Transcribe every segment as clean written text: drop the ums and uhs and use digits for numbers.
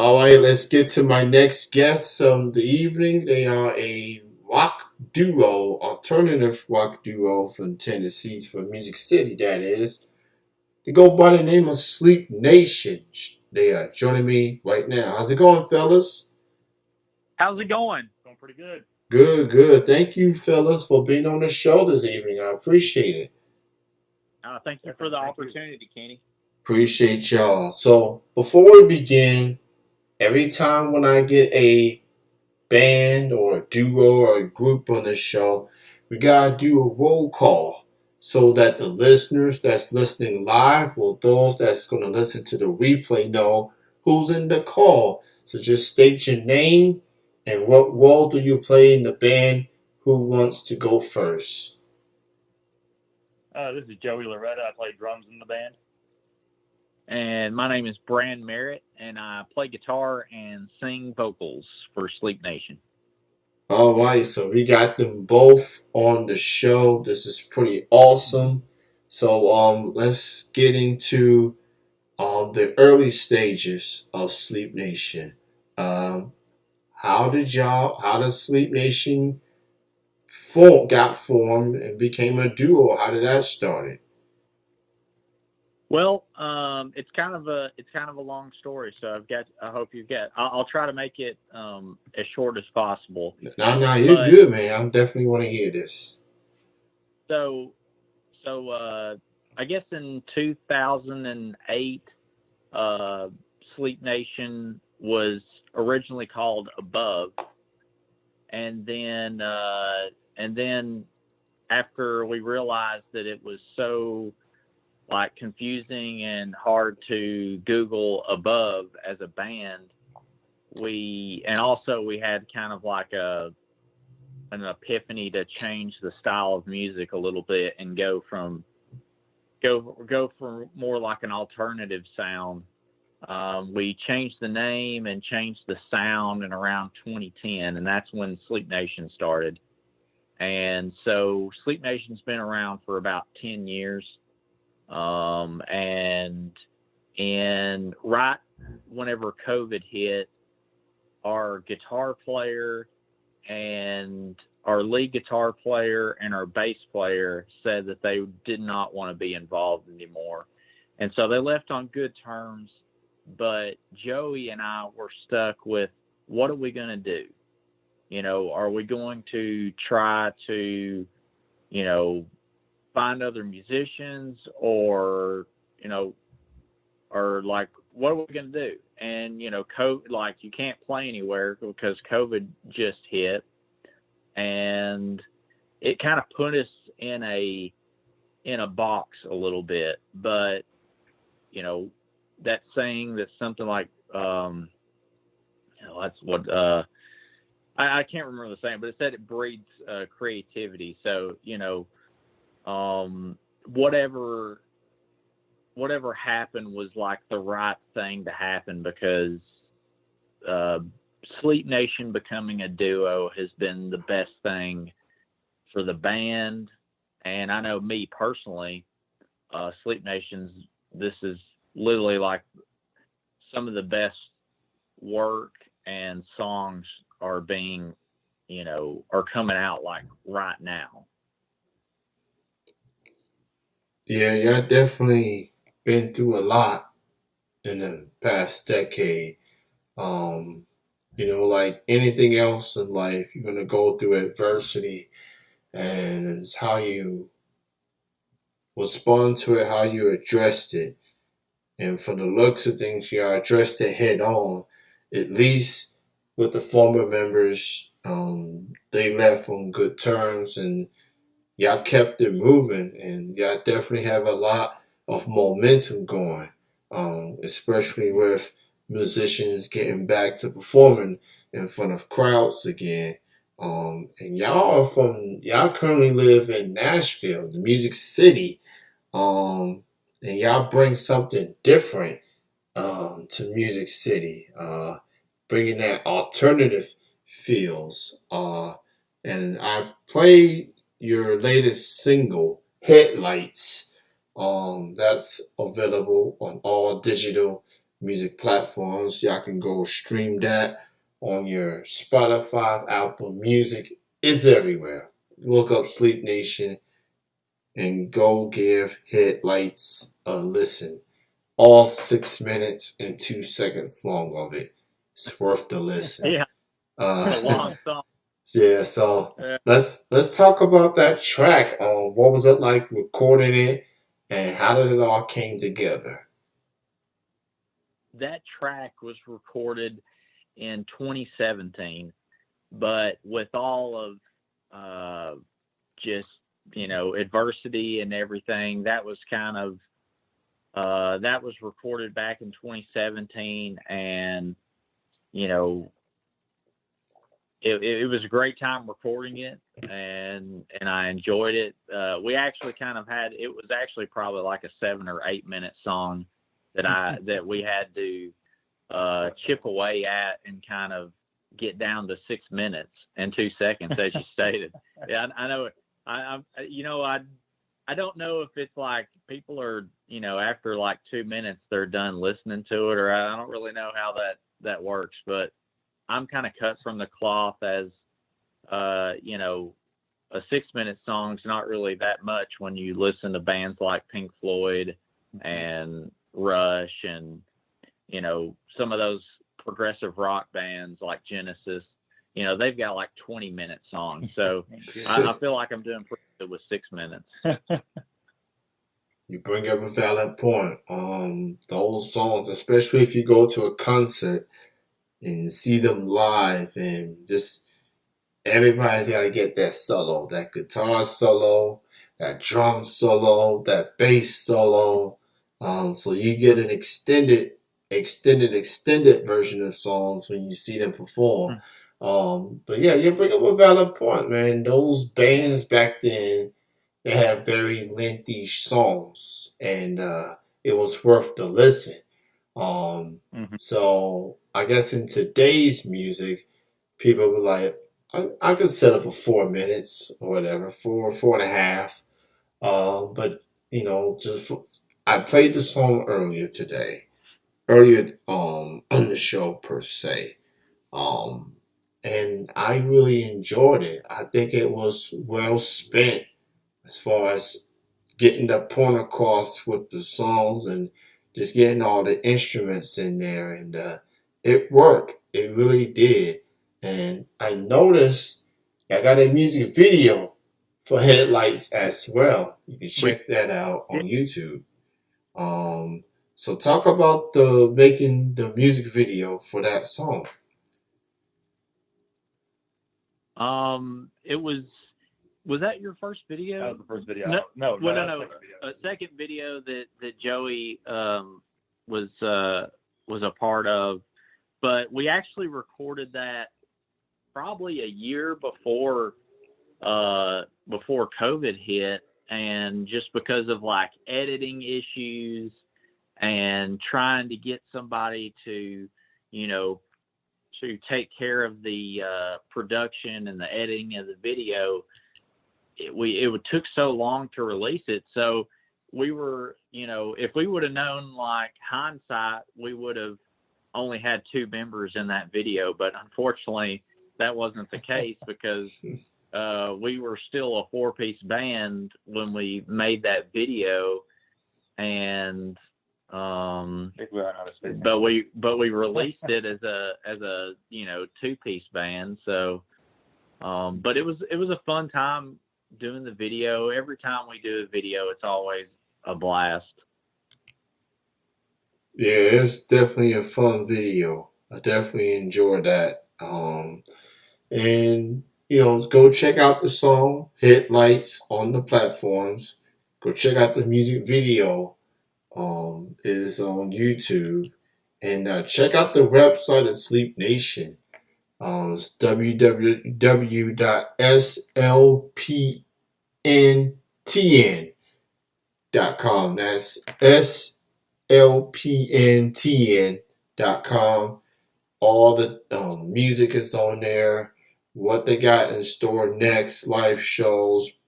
All right, let's get to my next guest of the evening. They are a rock duo, alternative rock duo from Tennessee, from Music City, that is. They go by the name of Sleep Nation. They are joining me right now. How's it going, fellas? How's it going? Going pretty good. Good, good. Thank you, fellas, for being on the show this evening. I appreciate it. Thank you for Definitely. the Thank you. opportunity, Kenny. Appreciate y'all. So, before we begin, every time when I get a band or a duo or a group on the show, we gotta do a roll call so that the listeners that's listening live or those that's gonna listen to the replay know who's in the call. So just state your name and what role do you play in the band. Who wants to go first? This is Joey Loretta. I play drums in the band. And my name is Brand Merritt, and I play guitar and sing vocals for Sleep Nation. All right, so we got them both on the show. This is pretty awesome. So let's get into the early stages of Sleep Nation. Um, how does Sleep Nation got formed and became a duo? How did that start? Well, it's kind of a long story, so I hope you get. I'll try to make it as short as possible. Nah, you're But good, man. I definitely want to hear this. so I guess in 2008, uh, Sleep Nation was originally called Above, and then after we realized that it was so like confusing and hard to Google Above as a band, we had kind of like an epiphany to change the style of music a little bit and go for more like an alternative sound. We changed the name and changed the sound in around 2010, and that's when Sleep Nation started. And so Sleep Nation's been around for about 10 years. And right whenever COVID hit, our guitar player and our lead guitar player and our bass player said that they did not want to be involved anymore. And so they left on good terms, but Joey and I were stuck with what are we going to do? Are we going to try to, you know, find other musicians you know, or like, what are we going to do? And, COVID, like you can't play anywhere because COVID just hit, and it kind of put us in a box a little bit. But, you know, that saying that's something like, that's what, I can't remember the saying, but it said it breeds creativity. So, whatever happened was like the right thing to happen because uh, Sleep Nation becoming a duo has been the best thing for the band. And I know me personally, Sleep Nation's, this is literally like some of the best work and songs are being, are coming out like right now. Yeah, definitely been through a lot in the past decade. Um, like anything else in life, you're gonna go through adversity, and it's how you respond to it, how you addressed it. And from the looks of things, you addressed it head on. At least with the former members, they left on good terms, and y'all kept it moving, and y'all definitely have a lot of momentum going, especially with musicians getting back to performing in front of crowds again. And y'all currently live in Nashville, the Music City, um, and y'all bring something different to Music City, bringing that alternative feels. And I've played your latest single, Headlights. That's available on all digital music platforms. Y'all can go stream that on your Spotify, Apple Music. It's everywhere. Look up Sleep Nation and go give Headlights a listen. All 6 minutes and 2 seconds long of it. It's worth the listen. Yeah, it's a long song. Yeah, so Uh, let's talk about that track. What was it like recording it, and how did it all came together? that track was recorded in 2017, but with all of just adversity and everything, that was kind of that was recorded back in 2017, and you know it was a great time recording it, and I enjoyed it. We actually kind of had, it was actually probably like a 7 or 8 minute song that we had to chip away at and kind of get down to 6 minutes and 2 seconds, as you stated. Yeah, I know. I don't know if it's like people are, after like 2 minutes they're done listening to it, or I don't really know how that works, but I'm kind of cut from the cloth as, a 6 minute song's not really that much when you listen to bands like Pink Floyd and Rush and, some of those progressive rock bands like Genesis. They've got like 20-minute songs. So I feel like I'm doing pretty good with 6 minutes. You bring up a valid point. Those songs, especially if you go to a concert and see them live, and just everybody's got to get that solo, that guitar solo, that drum solo, that bass solo. So you get an extended version of songs when you see them perform. But yeah, you bring up a valid point, man. Those bands back then, they had very lengthy songs, and it was worth the listen. So I guess in today's music, people were like, I could settle for 4 minutes or whatever, 4.5. But I played the song earlier on the show per se. And I really enjoyed it. I think it was well spent as far as getting the point across with the songs and just getting all the instruments in there, and it worked. It really did. And I noticed I got a music video for Headlights as well. You can check that out on YouTube. So talk about the making the music video for that song. It was that your first video? That was the first video. No. That was the No. second video. A second video that Joey was a part of, but we actually recorded that probably a year before COVID hit, and just because of like editing issues and trying to get somebody to take care of the production and the editing of the video, it took so long to release it. So we were, if we would have known, like hindsight, we would have only had 2 members in that video, but unfortunately that wasn't the case because we were still a 4-piece band when we made that video, and but we released it as a 2-piece band. So but it was a fun time doing the video. Every time we do a video, it's always a blast. Yeah, it's definitely a fun video. I definitely enjoyed that. And go check out the song Headlights on the platforms. Go check out the music video. It is on YouTube. And check out the website of Sleep Nation. It's www.slpntn.com. That's slpntn.com. All the music is on there. What they got in store next, live shows,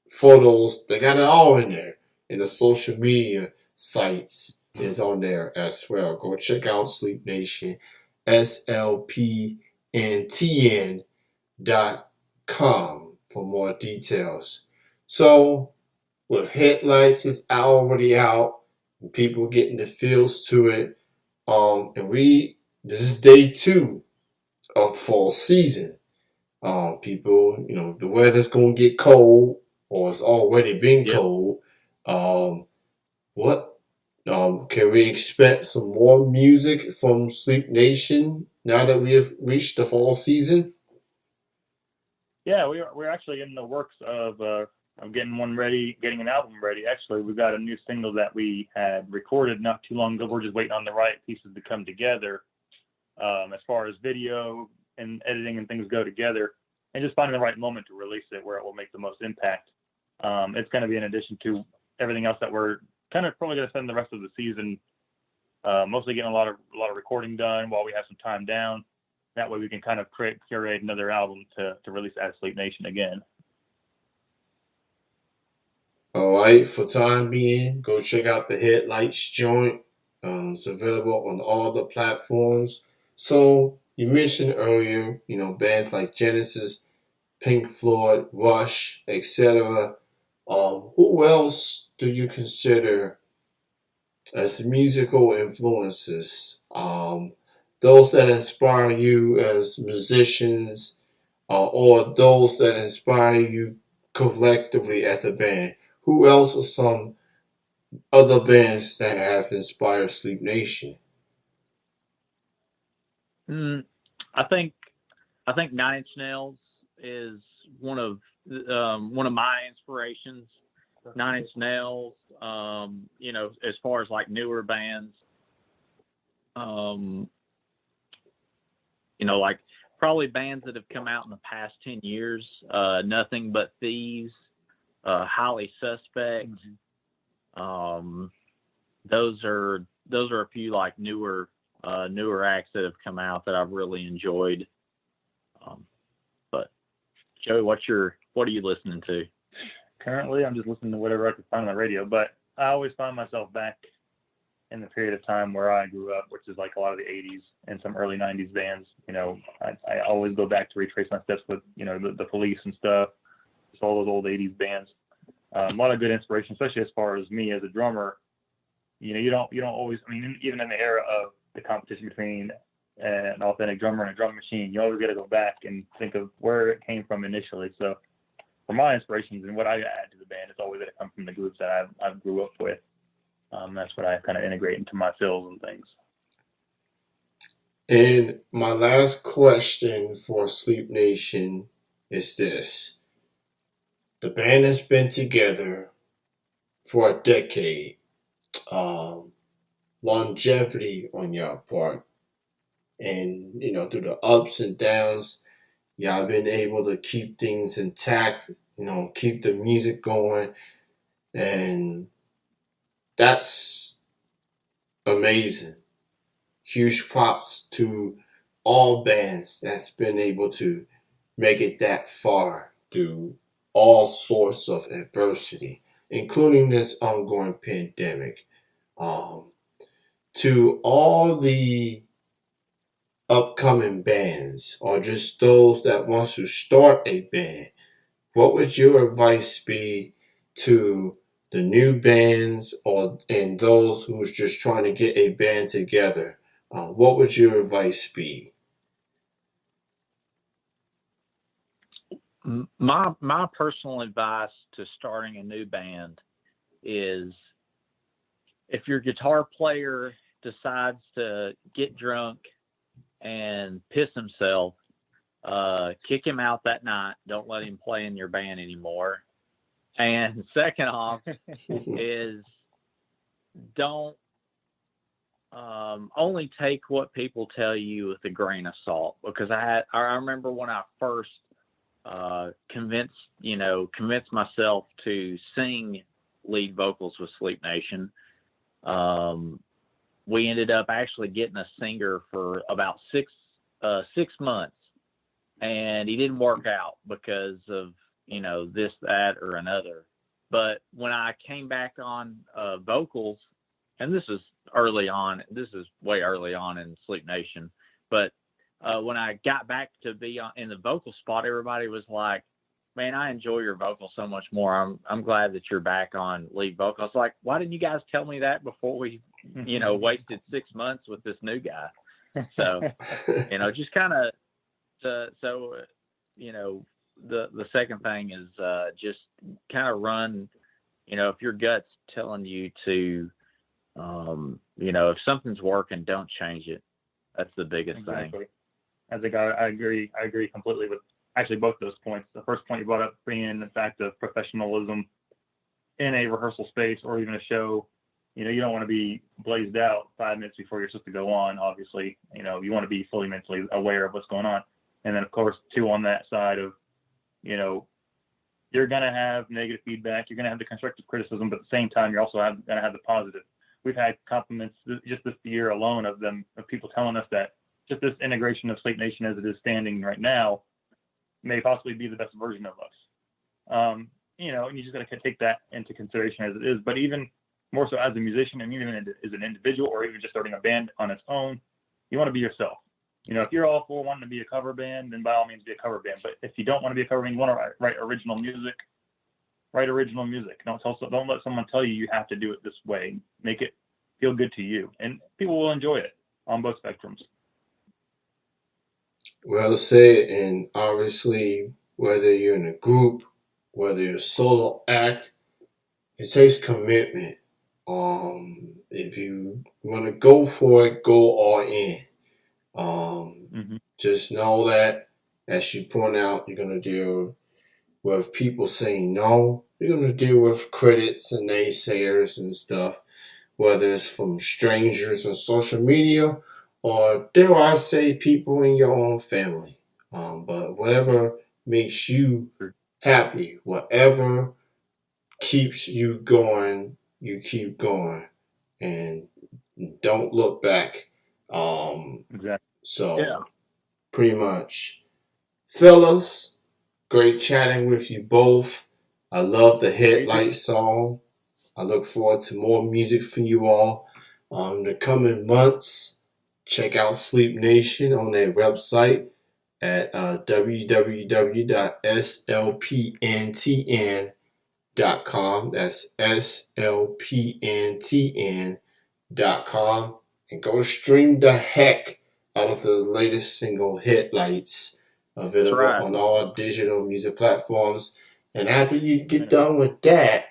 photos, they got it all in there. In the social media sites, is on there as well. Go check out Sleep Nation, slpntn.com for more details. So, with Headlights is already out, and people getting the feels to it. This is day 2 of fall season. People, the weather's gonna get cold, or it's already been Yep. cold. What can we expect some more music from Sleep Nation now that we have reached the fall season? Yeah, we're actually in the works of getting one ready, getting an album ready. Actually, we've got a new single that we had recorded not too long ago. We're just waiting on the right pieces to come together, as far as video and editing and things go together, and just finding the right moment to release it where it will make the most impact. It's going to be in addition to everything else that we're kind of probably going to spend the rest of the season mostly getting a lot of recording done while we have some time down. That way we can kind of curate another album to release as Sleep Nation again. All right, for time being, go check out the Headlights joint. It's available on all the platforms. So you mentioned earlier, bands like Genesis, Pink Floyd, Rush, etc. Who else do you consider as musical influences? Those that inspire you as musicians, or those that inspire you collectively as a band? Who else are some other bands that have inspired Sleep Nation? I think Nine Inch Nails is one of my inspirations. Nine Inch Nails, as far as like newer bands, like probably bands that have come out in the past 10 years, Nothing But Thieves, Highly Suspect. Those are a few like newer acts that have come out that I've really enjoyed. But Joey, what are you listening to? Currently, I'm just listening to whatever I can find on the radio, but I always find myself back in the period of time where I grew up, which is like a lot of the 80s and some early 90s bands. I always go back to retrace my steps with, the Police and stuff, just all those old 80s bands. A lot of good inspiration, especially as far as me as a drummer. You don't always, even in the era of the competition between an authentic drummer and a drum machine, you always got to go back and think of where it came from initially. So for my inspirations and what I add to the band, it's always going to come from the groups that I grew up with. That's what I kind of integrate into my fills and things. And my last question for Sleep Nation is this. The band has been together for a decade. Longevity on your part. And, through the ups and downs, y'all been able to keep things intact, keep the music going. And that's amazing. Huge props to all bands that's been able to make it that far through all sorts of adversity, including this ongoing pandemic. To all the upcoming bands, or just those that want to start a band, what would your advice be to the new bands and those who's just trying to get a band together? What would your advice be? My personal advice to starting a new band is, if your guitar player decides to get drunk and piss himself, kick him out that night. Don't let him play in your band anymore. And second off is, don't only take what people tell you with a grain of salt. Because I remember when I first convinced myself to sing lead vocals with Sleep Nation. We ended up actually getting a singer for about 6 months, and he didn't work out because of this, that, or another. But when I came back on vocals, and this was early on. This is way early on in Sleep Nation, but when I got back to be in the vocal spot, everybody was like, "Man, I enjoy your vocals so much more. I'm glad that you're back on lead vocal." It's like, why didn't you guys tell me that before we, wasted 6 months with this new guy? So, just kind of, the second thing is just kind of run. If your gut's telling you to, if something's working, don't change it. That's the biggest thing. As a guy, I agree completely with actually both those points. The first point you brought up being the fact of professionalism in a rehearsal space or even a show. You don't want to be blazed out 5 minutes before you're supposed to go on. Obviously, you want to be fully mentally aware of what's going on. And then, of course, too, on that side of, you're going to have negative feedback. You're going to have the constructive criticism, but at the same time, you're also going to have the positive. We've had compliments just this year alone of people telling us that just this integration of Sleep Nation as it is standing right now may possibly be the best version of us. And you just got to take that into consideration as it is. But even more so as a musician and even as an individual or even just starting a band on its own, you want to be yourself. If you're all for wanting to be a cover band, then by all means be a cover band. But if you don't want to be a cover band, you want to write original music, write original music. Don't let someone tell you have to do it this way. Make it feel good to you. And people will enjoy it on both spectrums. Well said. And obviously, whether you're in a group, whether you're a solo act, it takes commitment. If you want to go for it, go all in. Just know that, as you point out, you're going to deal with people saying no. You're going to deal with critics and naysayers and stuff, whether it's from strangers on social media or, dare I say, people in your own family. But whatever makes you happy, whatever keeps you going, you keep going. And don't look back. Exactly. So, Yeah. pretty much. Fellas, great chatting with you both. I love the Headlight song. I look forward to more music from you all in the coming months. Check out Sleep Nation on their website at www.slpntn.com. That's slpntn.com. And go stream the heck out of the latest single, Headlights, available on all digital music platforms. And after you get done with that,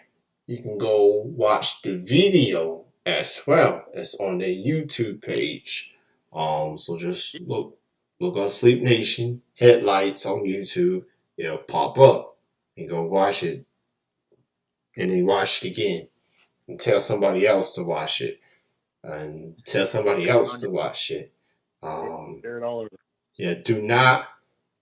you can go watch the video as well. It's on their YouTube page. So just look on Sleep Nation, Headlights on YouTube. It'll pop up and go watch it. And then watch it again. And tell somebody else to watch it. And tell somebody else to watch it. Share it all over. Yeah, do not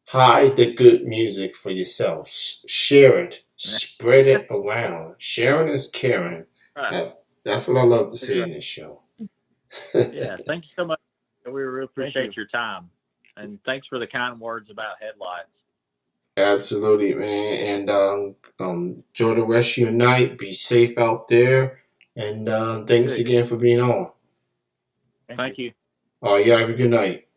hide the good music for yourself. Share it. Spread it around. Sharing is caring. Right. That's what I love to see in this show. Yeah, thank you so much. We really appreciate your time. And thanks for the kind words about Headlights. Absolutely, man. And enjoy the rest of your night. Be safe out there. And thanks again for being on. Thank you. All right, y'all have a good night.